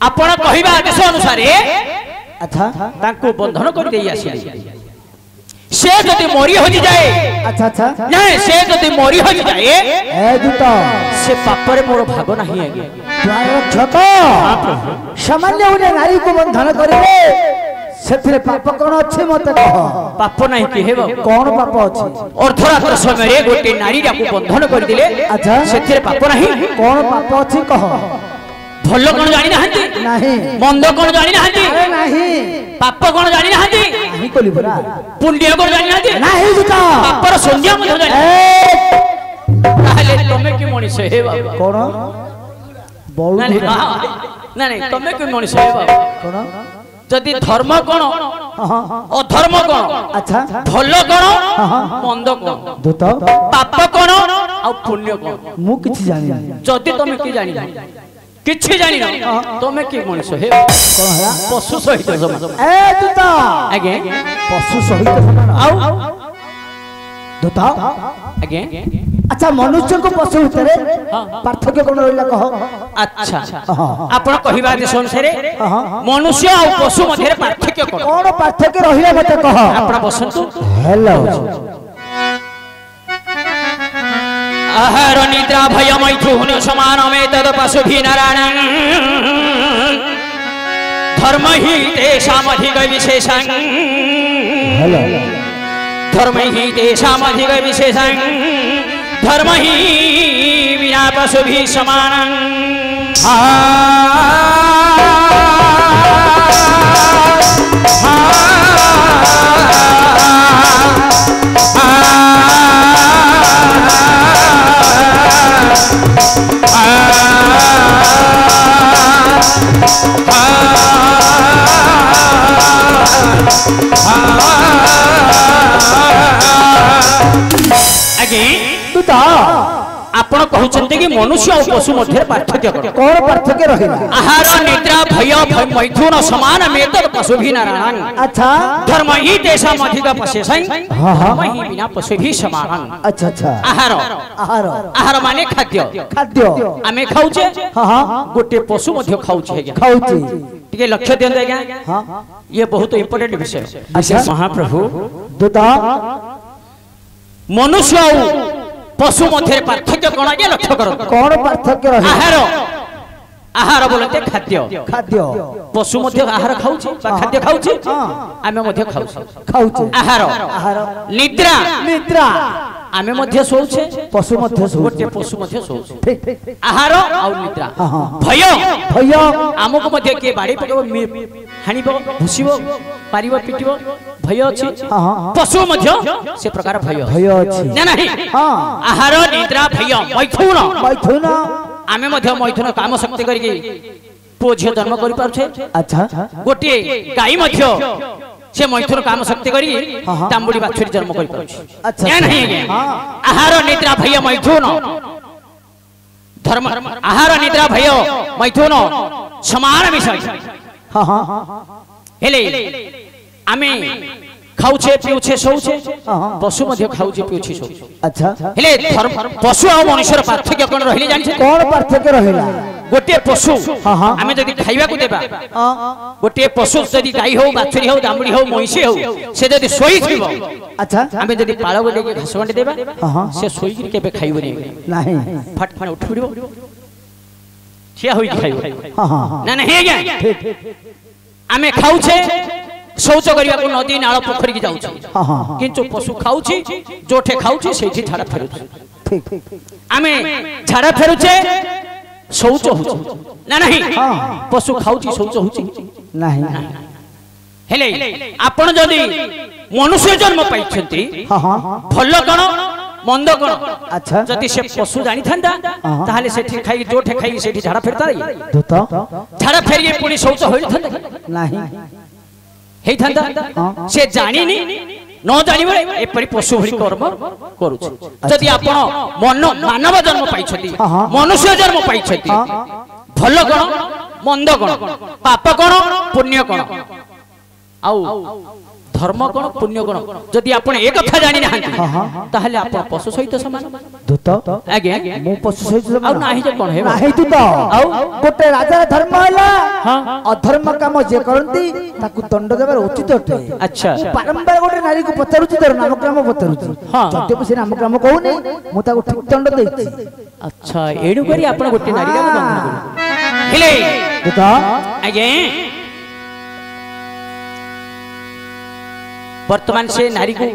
आपण कहिबा आदेश अनुसार अच्छा तांको बंधन कर देई आसी से जदि मरी हो जाए अच्छा अच्छा नहीं से जदि मरी हो जाए ए दूत से पाप रे मोर भाग नहीं आगे द्वार रक्षक सामान्य उन्हें नारी को बंधन करिवे सेथिरे पाप कोन अछि मते कह पाप नहीं कि हेबो कोन पाप अछि अर्धरात्र समय रे गोटे नारी को बंधन कर दिले अच्छा सेथिरे पाप नहीं कोन पाप अछि कह भल कोन जानि नाहंती नहीं मंद कोन जानि नाहंती अरे नहीं पाप कोन जानि नाहंती नहीं कोली बरा पुण्य कोन जानि नाहंती नहीं दूत पापर संज्ञा मते जानि ताले तमे कि मनीष हे बाबा कोन बोल नहीं नहीं तमे कि मनीष हे बाबा कोन जदि धर्म कोन अधर्म कोन अच्छा भल कोन मंद कोन दूत पाप कोन आ पुण्य कोन मु किछि जानि जदि तमे कि जानि किछि जानि न तमे कि मनीष हे कोन हला पशु सहित समान ए दूत आगे पशु सहित समान आउ दूत आगे अच्छा मनुष्य को पशु भितरे पार्थक्य कोन रहला कह अच्छा आपण कहिबा आदेश अनुसार मनुष्य और पशु मध्य पार्थक्य कोन कोन पार्थक्य रहिला मते कह आपण बसंतु हेलो आहार निद्रा भय मैथुन समान में तद पशु भी नारायण धर्म ही तेषामधिक विशेषं हेलो धर्म ही तेषामधिक विशेषं धर्म ही विना पशु भी समान दूत आपण कहउछन्ते कि मनुष्य और पशु मध्य पार्थक्य कोन पार्थक्य रहिला आहार निद्रा भय मैथुन समान में तद पशु भी नारायण अच्छा धर्म ही देशा अधिक पशेषं धर्म ही बिना पशु भी समान अच्छा अच्छा आहार आहार आहार माने खाद्य खाद्य आमे खाउछे हां हां गोटे पशु मध्य खाउछे खाउची टिके लक्ष्य देन आज्ञा हां ये बहुत इंपोर्टेंट विषय अच्छा महाप्रभु दूत मनुष्य और पशु मध्य पार्थक्य कोन आगे लक्ष्य करो कोन पार्थक्य रहिला आहार आहार बोलते खाद्य खाद्य पशु मध्य आहार खाउछे खाद्य खाउछे आमे मध्य खाउछे खाउची आहार आहार निद्रा निद्रा आमे मध्य सोउछे पशु मध्य गोटे पशु मध्य सोउछे ठीक ठीक आहार और निद्रा भय भय आमको मध्य के बाड़ी पकब हानिबो भुसिबो पारिबो पिटिबो भय अछि पशु मध्य से प्रकार भय भय अछि ना नहीं हां आहार निद्रा भय मैथुन मैथुन आमे मध्य मैथुन काम शक्ति करी पुओ झियो जन्म करि पारछे अच्छा गोटे गाई मध्य से मैथुन काम शक्ति करी तांबुडी बाछुरी जन्म करि पारछे अच्छा ना नहीं आहार निद्रा भय मैथुन धर्म आहार निद्रा भय मैथुन समान विषय हां हां हेले आमे खाउछे पिउछे सोउछे पशु मध्य खाउछे पिउछे सोउछे अच्छा हेले धर्म पशु और मनुष्यर पार्थक्य कोन रहिले जानि छे कोन पार्थक्य रहिला गोटे पशु आमे जदि खाइबा को देबा गोटे पशु जदि गाई हो बाछुरी हो दामड़ी हो महिषी हो से जदि सोई थिबो अच्छा आमे जदि पाळो को लेके घास बांटी देबा से सोई के केबे खाइबो नहीं फट फट उठ पड़िबो छिया होई खाइबो हां ना ना हे गे आमे खाउछे शौच करिया को नदी नाळ पोखरी की जाउछ किंतु पशु खाउछि जोठे खाउछि सेठी झाड़ा फेरुछ ठीक आमे झाड़ा फेरुछे शौच होछ ना नहीं पशु खाउछि शौच होछि नहीं हेले आपण जदी मनुष्य जन्म पाइछंती भल कोन मंद कोन अच्छा जदी से पशु जानि थांदा ताहाले सेठी खाई जोठे खाई सेठी झाड़ा फेरता दूत झाड़ा फेरिए पुनी शौच होई थांदा नहीं हेई थांदा से जानिनी न जानि बळे एपरि पशु भଳି कर्म करूछ जदि आपण मन मानव जन्म पाइछथि मनुष्य जन्म पाइछथि भल कोन मंद कोन पाप कोन पुण्य कोन आउ धर्म कोन पुण्य कोन जदि आपण एक कथा जानि नाहंती ताहाले आपण पशु सहित समान दूत आगे मु पशु सहित समान आउ नाही जे कोन हे नाही दूत आउ गोटे राजा धर्म होला अधर्म काम जे करती ताकू दंड देबार उचित अटे। अच्छा बारंबार गोटे नारी को पचारुची तर नामग्राम पचारुची जदि से नामग्राम कहूनी मु ताकू ठीक दंड देछि। अच्छा एडु करी आपण गोटे नारी का दंड हेले देखा आगे वर्तमान से नारी को